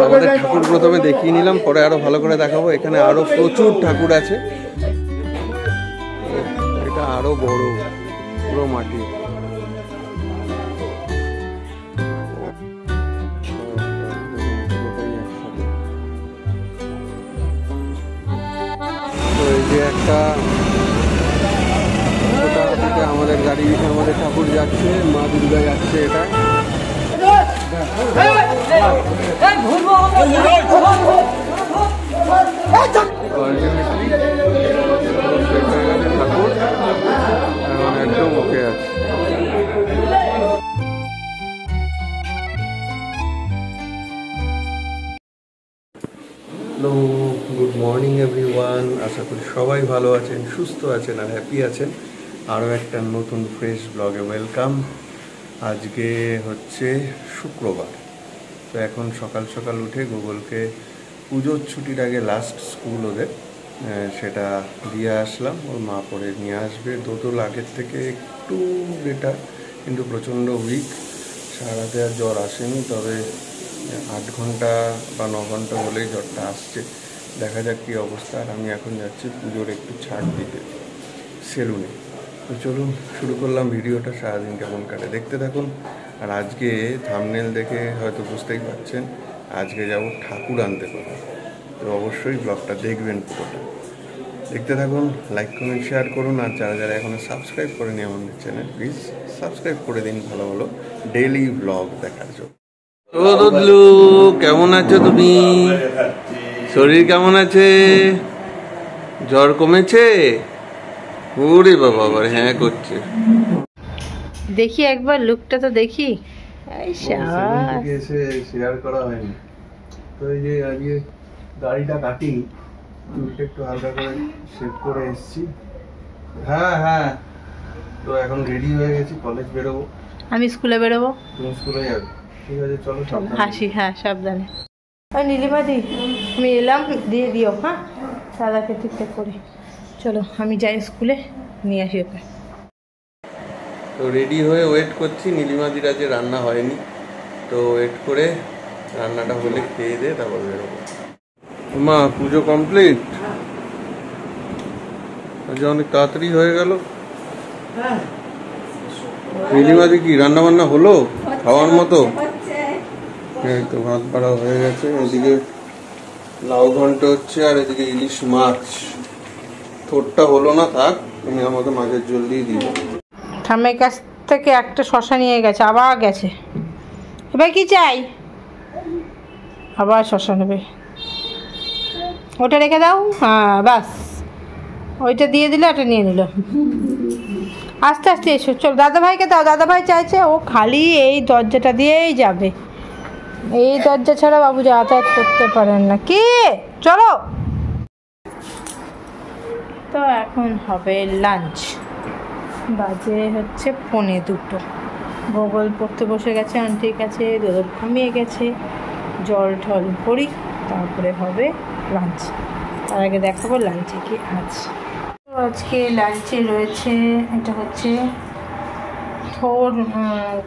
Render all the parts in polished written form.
আমাদের ঠাকুর প্রথমে দেখিয়ে নিলাম, পরে আরো ভালো করে দেখাবো। এখানে আরো প্রচুর ঠাকুর আছে, এটা আরো বড়, পুরো মাটি। তো এই যে একটা আমাদের গাড়ি, আমাদের ঠাকুর যাচ্ছে, মা দুর্গা যাচ্ছে। এটা ঠাকুর এখন একদম ওকে আছে। Hello, good morning everyone. আশা করি সবাই ভালো আছেন, সুস্থ আছেন আর হ্যাপি আছেন। আরও একটা নতুন ফ্রেশ ব্লগে ওয়েলকাম। আজকে হচ্ছে শুক্রবার। তো এখন সকাল সকাল উঠে গুগলকে পুজোর ছুটির আগে লাস্ট স্কুল ওদের, সেটা দিয়ে আসলাম। ওর মা পরে নিয়ে আসবে। দোদল আগের থেকে একটু বেটার, কিন্তু প্রচণ্ড উইক। সারা রাতে আর জ্বর আসেনি, তবে 8 ঘন্টা বা 9 ঘন্টা হলেই জ্বরটা আসছে। দেখা যাক কী অবস্থা। আর আমি এখন যাচ্ছি পুজোর একটু ছাড় দিতে সেলুনে। তো চলুন শুরু করলাম ভিডিওটা। সারাদিন কেমন কাটে দেখতে থাকুন। আর আজকে থাম্বনেল দেখে হয়তো বুঝতেই পারছেন, আজকে যাব ঠাকুর আনতে পারে। তো অবশ্যই ব্লগটা দেখবেন, পুরোটা দেখতে থাকুন। লাইক কমেন্ট শেয়ার করুন। আর যারা যারা এখনও সাবস্ক্রাইব করেনি আমাদের চ্যানেল, প্লিজ সাবস্ক্রাইব করে দিন ভালো ভালো ডেইলি ব্লগ দেখার জন্য। ও দদলু, কেমন আছো তুমি? শরীর কেমন আছে? জ্বর কমেছে? ওরে বাবা, আবার হ্যাঁ করছে। দেখি একবার লুকটা তো দেখি। এসে শেয়ার করা হয়নি তো। এই যে আজকে গাড়িটা কাটিনি, চুলটা একটু হালকা করে শেভ করে এসেছি। হ্যাঁ হ্যাঁ, তো এখন রেডি হয়ে গেছি, কলেজ বেরোবো। আমি স্কুলে বেরোবো। তুমি স্কুলে যাবে? ঠিক আছে, চলো হাসি। হ্যাঁ, সাবধানে। নীলিমাদি, আমি এলাম, দিয়ে দিও। হ্যাঁ, দাদাকে ঠিকঠাক করি। চলো আমি যাই স্কুলে, নিয়ে আসি ওকে। তো রেডি হয়ে ওয়েট করছি। নীলিমাদির আজকে রান্না হয়নি, তো ওয়েট করে রান্নাটা হলে খেয়ে দিয়ে তারপর বেরোবো। মা, পুজো কমপ্লিট? আজ অনেক তাড়াতাড়ি হয়ে গেল। নীলিমাদি কি রান্না বান্না হলো খাওয়ার মতো? এই তো ভাত বাড়া হয়ে গেছে, এদিকে লাউ ঘন্ট হচ্ছে, আর এদিকে ইলিশ মাছ। থোরটা হলো না, থাক, তুমি আমাকে মাছের জল দিয়ে দিও। ঠামের কাছ থেকে একটা শশা নিয়ে গেছে, আবার গেছে। এবার কি চাই? আবার শশা নেবে। ওটা রেখে দাও। হ্যাঁ বাস, ওইটা দিয়ে দিলে ওটা নিয়ে নিল। আস্তে আস্তে এসো, চল দাদাভাইকে দাও। দাদাভাই চাইছে, ও খালি এই দরজাটা দিয়েই যাবে। এই দরজা ছাড়া বাবু যাতায়াত করতে পারেন না। কি, চলো। তো এখন হবে লাঞ্চ। বাজে হচ্ছে 1:45। গুগল পড়তে বসে গেছে আন্টির কাছে, দোদল ঘুমিয়ে গেছে। জল ঠল করি, তারপরে হবে লাঞ্চ। তার আগে দেখাবো লাঞ্চে কি আছে। তো আজকে লাঞ্চে রয়েছে, এটা হচ্ছে থোর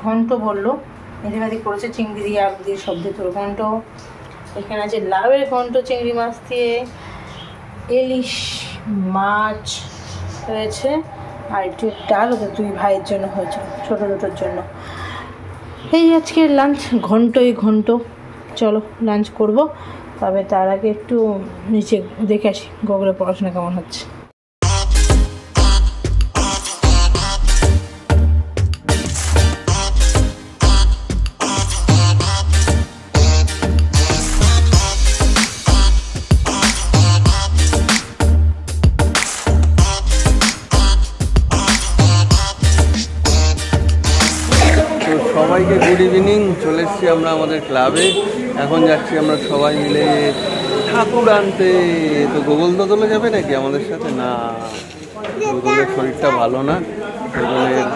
ঘন্ট বললো, এদিকে করেছে চিংড়ি দিয়ে, আলু দিয়ে, সবজি থোর ঘন্ট। এখানে আছে লাউয়ের ঘন্ট চিংড়ি মাছ দিয়ে, ইলিশ মাছ রয়েছে, আর একটু ডাল ওদের 2 ভাইয়ের জন্য হয়েছে, ছোটো দুটোর জন্য। এই আজকের লাঞ্চ, ঘন্টই ঘন্ট। চলো লাঞ্চ করব, তবে তার আগে একটু নিচে দেখে আসি গুগলের পড়াশোনা কেমন হচ্ছে। সবাইকে গুড ইভিনিং। চলে এসেছি আমরা আমাদের ক্লাবে। এখন যাচ্ছি আমরা সবাই মিলে ঠাকুর আনতে। তো গোগল দোদলে যাবে নাকি আমাদের সাথে? না, দোদলের শরীরটা ভালো না, দোদলের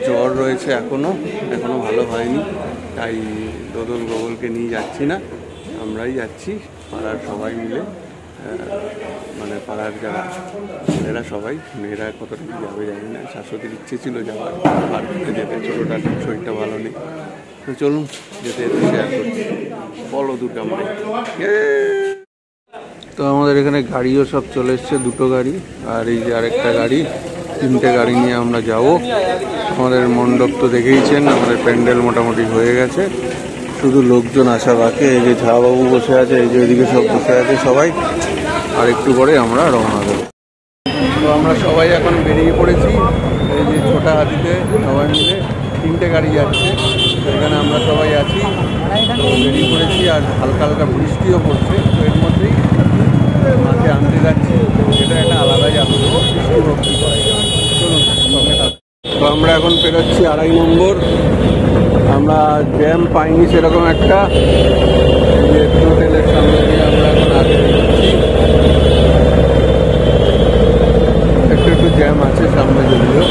জ্বর রয়েছে, এখনও ভালো হয়নি। তাই দোদল গোগলকে নিয়ে যাচ্ছি না, আমরাই যাচ্ছি পাড়ার সবাই মিলে। মানে পাড়ার যারা ছেলেরা সবাই, মেয়েরা কতটা যাবে জানি না। শাশুড়ির ইচ্ছে ছিল যাওয়ার, পার্কে যেতে, ছোটোটার শরীরটা ভালো নেই, তো চলুন যেতে যেতে শেয়ার করছি। বলো দুর্গা মাই। তো আমাদের এখানে গাড়িও সব চলে এসছে, দুটো গাড়ি আর এই যে আরেকটা গাড়ি, তিনটে গাড়ি নিয়ে আমরা যাব। আমাদের মণ্ডপ তো দেখেইছেন, আমাদের প্যান্ডেল মোটামুটি হয়ে গেছে, শুধু লোকজন আসা বাকি। এই যে ঝাবাবু বসে আছে, এই যে এদিকে সব বসে আছে সবাই, আর একটু পরে আমরা রওনা দেব। তো আমরা সবাই এখন বেরিয়ে পড়েছি, এই যে ছোটা হাতিতে সবাই মিলে, তিনটে গাড়ি যাচ্ছে, এখানে আমরা সবাই আছি, বেরিয়ে পড়েছি। আর হালকা হালকা বৃষ্টিও পড়ছে, তো এর মধ্যেই মাকে আনতে যাচ্ছি, এটা একটা আলাদাই আনন্দ, বৃষ্টি ভক্তি করে। চলুন সঙ্গে থাকুন। তো আমরা এখন পেরোচ্ছি 2.5 নম্বর। আমরা জ্যাম পাইনি সেরকম একটা, যে হোটেলের সামনে দিয়ে আমরা এখন আগে বেরোচ্ছি। একটু একটু জ্যাম আছে সামনে যদিও।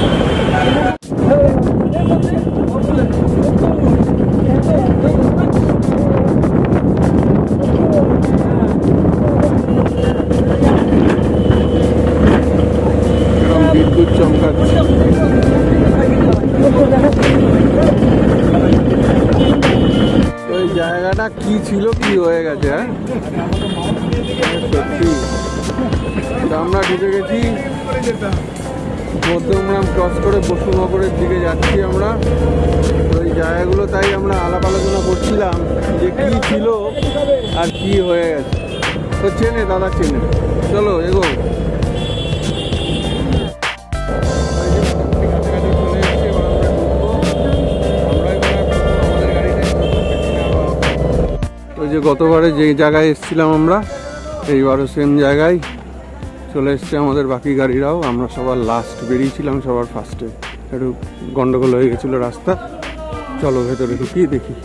বিদ্যুৎ চমকাচ্ছে। ওই জায়গাটা কি ছিল, কি হয়ে গেছে, হ্যাঁ সত্যি। আমরা ঢুকে গেছি মধ্যমগ্রাম ক্রস করে বসুনগরের দিকে যাচ্ছি আমরা। তো এই জায়গাগুলো তাই আমরা আলাপ আলোচনা করছিলাম যে কি ছিল আর কি হয়ে গেছে। তো চেনে দাদা, চেনে, চলো এগো। ওই যে গতবারে যে জায়গায় এসেছিলাম আমরা, এইবারও সেম জায়গায় চলে এসছে আমাদের বাকি গাড়িরাও। আমরা সবার লাস্ট বেরিয়েছিলাম, সবার ফার্স্টে, একটু গন্ডগোল হয়ে গেছিলো রাস্তা। চলো ভেতরে ঢুকি দেখি।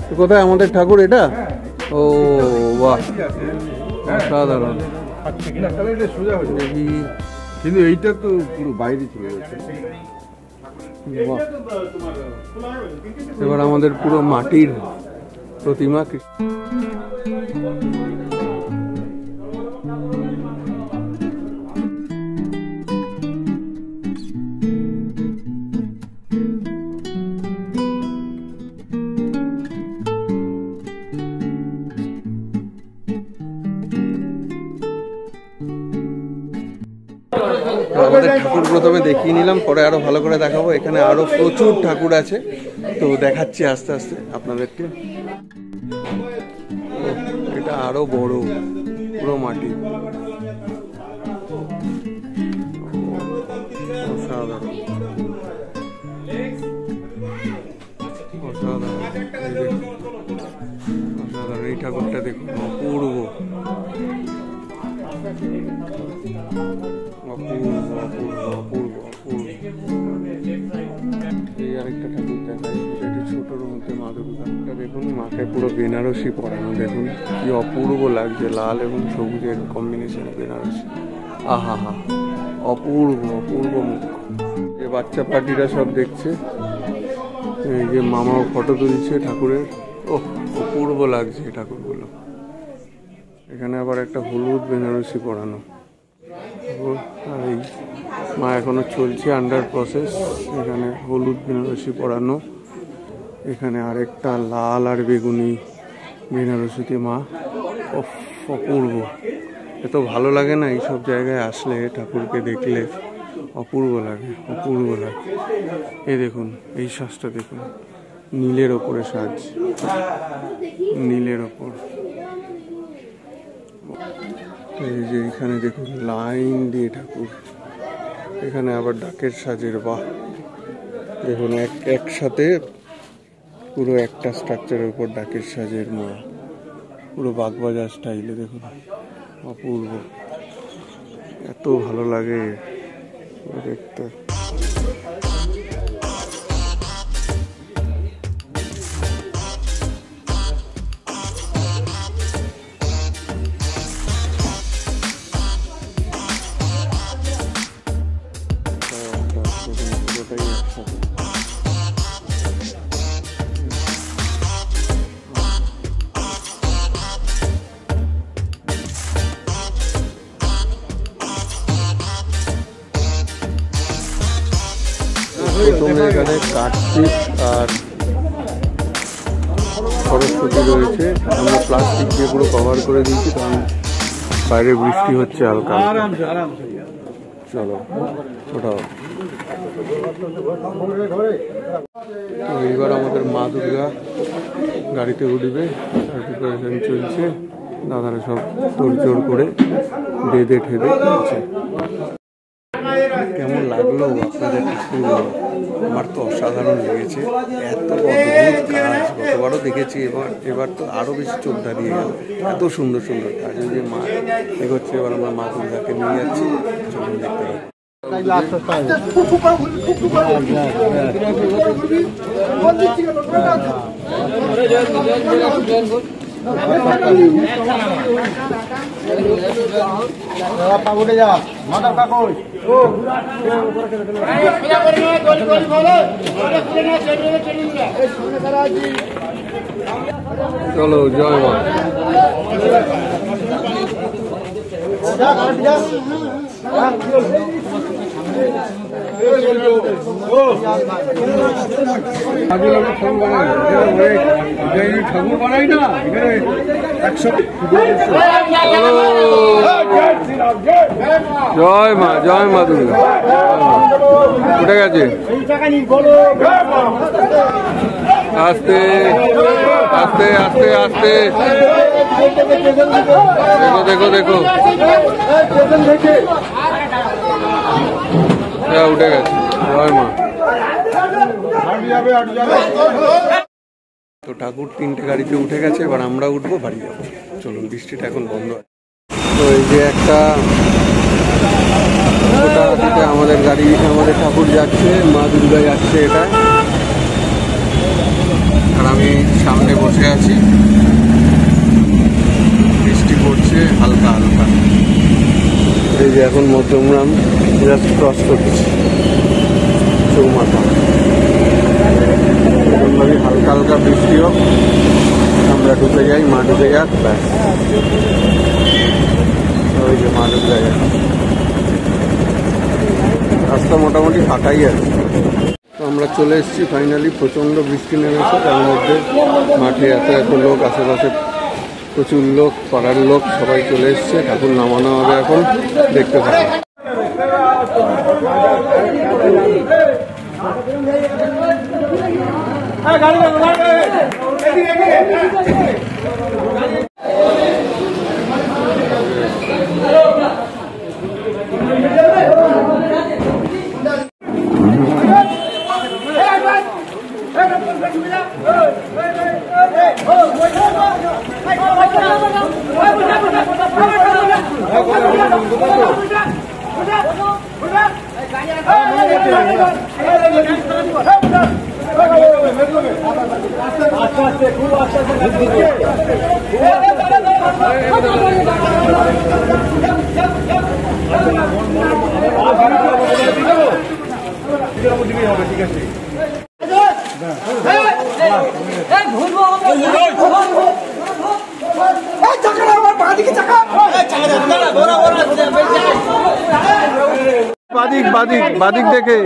তো কোথায় আমাদের ঠাকুর এটা? ও বাহ, অসাধারণ। দেখি, কিন্তু এইটা তো পুরো বাইরে চলে গেছে। এবার আমাদের পুরো মাটির প্রতিমা। আমাদের ঠাকুর প্রথমে দেখিয়ে নিলাম, পরে আরো ভালো করে দেখাবো। এখানে আরো প্রচুর ঠাকুর আছে, তো দেখাচ্ছি আস্তে আস্তে আপনাদেরকে। এটা আরো বড়, পুরো মাটি, অসাধারণ অসাধারণ। অসাধারণ, এই ঠাকুরটা দেখুন, অপূর্ব অপূর্ব অপূর্ব অপূর্ব অপূর্ব। এই আরেকটা ঠাকুর দেখাই, এটা ছোটোর মধ্যে মা দুর্গাটা দেখুন, মাকে পুরো বেনারসি পরানো, দেখুন কি অপূর্ব লাগছে, লাল এবং সবুজের কম্বিনেশন বেনারসি। আহা হা, অপূর্ব অপূর্ব মুখ। যে বাচ্চা পার্টিরা সব দেখছে, এই যে মামাও ফটো তুলছে ঠাকুরের। ও অপূর্ব লাগছে ঠাকুরগুলো। এখানে আবার একটা হলুদ বেনারসি পরানো, আর এই মা এখনো চলছে, আন্ডার প্রসেস। এখানে হলুদ বেনারসি পরানো, এখানে আরেকটা লাল আর বেগুনি বেনারসিতে মা। অপূর্ব, এত ভালো লাগে না এইসব জায়গায় আসলে, ঠাকুরকে দেখলে অপূর্ব লাগে, অপূর্ব লাগে। এই দেখুন, এই সাজটা দেখুন, নীলের ওপরে সাজ, নীলের ওপর। এই যে এখানে দেখুন লাইন দিয়ে ঠাকুর, এখানে আবার ডাকের সাজের, বাহ দেখুন একসাথে পুরো একটা স্ট্রাকচারের উপর ডাকের সাজের মোড়া, পুরো বাগবাজার স্টাইলে দেখুন, অপূর্ব, এত ভালো লাগে দেখতে। প্রথমে এখানে কাটছি আর সরস্বতী রয়েছে, আমরা প্লাস্টিক দিয়ে পুরো কভার করে দিয়েছি কারণ বাইরে বৃষ্টি হচ্ছে হালকা। চলো ওটাও। তো এইবার আমাদের মা দুর্গা গাড়িতে উঠবে, তার প্রিপারেশন চলছে। দাদারা সব তোড়জোড় করে বেঁধে ঠেদে চলছে। কেমন লাগলো আপনাদের ঠাকুরগুলো? আমার তো অসাধারণ লেগেছে, এত অদ্ভুত কাজ গতবারও দেখেছি, এবার তো আরও বেশি চোখ দাঁড়িয়ে গেল। এত সুন্দর সুন্দর কাজ। ওই যে মা এগোচ্ছে, এবার আমরা মা দুর্গাকে নিয়ে যাচ্ছি, চলুন দেখতে পাবো। চলো জয় মা। ঠাকুর বানাই না জয় মা, জয় মা দুর্গা। উঠে গেছে, আস্তে আস্তে আস্তে আস্তে। দেখো দেখো দেখো, উঠে গেছে, জয় মা। তো ঠাকুর 3টে গাড়িতে উঠে গেছে, এবার আমরা উঠবো, বাড়ি যাবো। চলুন, বৃষ্টিটা এখন বন্ধ আছে। তো এই যে একটা আমাদের গাড়ি, আমাদের ঠাকুর যাচ্ছে, মা দুর্গা যাচ্ছে এটা। আর আমি সামনে বসে আছি, বৃষ্টি পড়ছে হালকা হালকা। এই যে এখন মধ্যমগ্রাম জাস্ট ক্রস করছি, চৌমাথা। এরকমভাবে হালকা হালকা বৃষ্টি হোক, আমরা ঢুকে যাই, মা ঢুকে যাক, ব্যাস। ওই যে মা ঢুকে যাক, রাস্তা মোটামুটি ফাঁকাই আছে। তো আমরা চলে এসেছি ফাইনালি। প্রচণ্ড বৃষ্টি নেমেছে, তার মধ্যে মাঠে এত এত লোক, আশেপাশে প্রচুর লোক, পাড়ার লোক সবাই চলে এসছে। ঠাকুর নামানো হবে এখন, দেখতে পাবো। বাদিক বাদিক বাদিক দেখে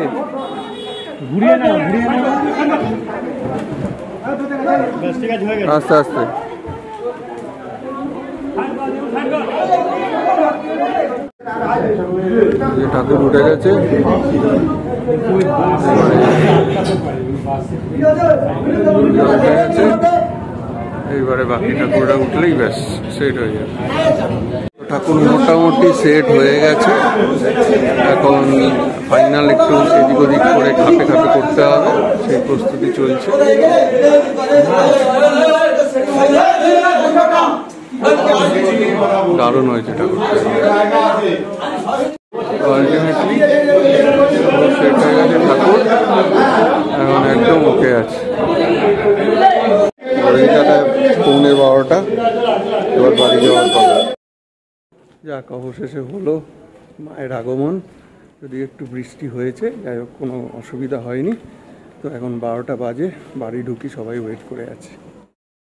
ঘুরিয়ে না, আস্তে আস্তে। ঠাকুর উঠে গেছে, এইবারে বাকি ঠাকুরটা উঠলেই ব্যাস সেট হয়ে যাবে। ঠাকুর মোটামুটি সেট হয়ে গেছে, এখন ফাইনাল একটু এদিক ওদিক করে খাপে খাপে করতে হবে, সেই প্রস্তুতি চলছে। দারুণ হয়েছে ঠাকুরটা, আলটিমেটলি সেট হয়ে গেছে ঠাকুর, এখন একদম ওকে আছে। ঘড়িটাটা 11:15, এবার বাড়ি যাওয়ার পর যাক অবশেষে হলো মায়ের আগমন। যদি একটু বৃষ্টি হয়েছে, যাই হোক কোনো অসুবিধা হয়নি। তো এখন 12টা বাজে, বাড়ি ঢুকি, সবাই ওয়েট করে আছে।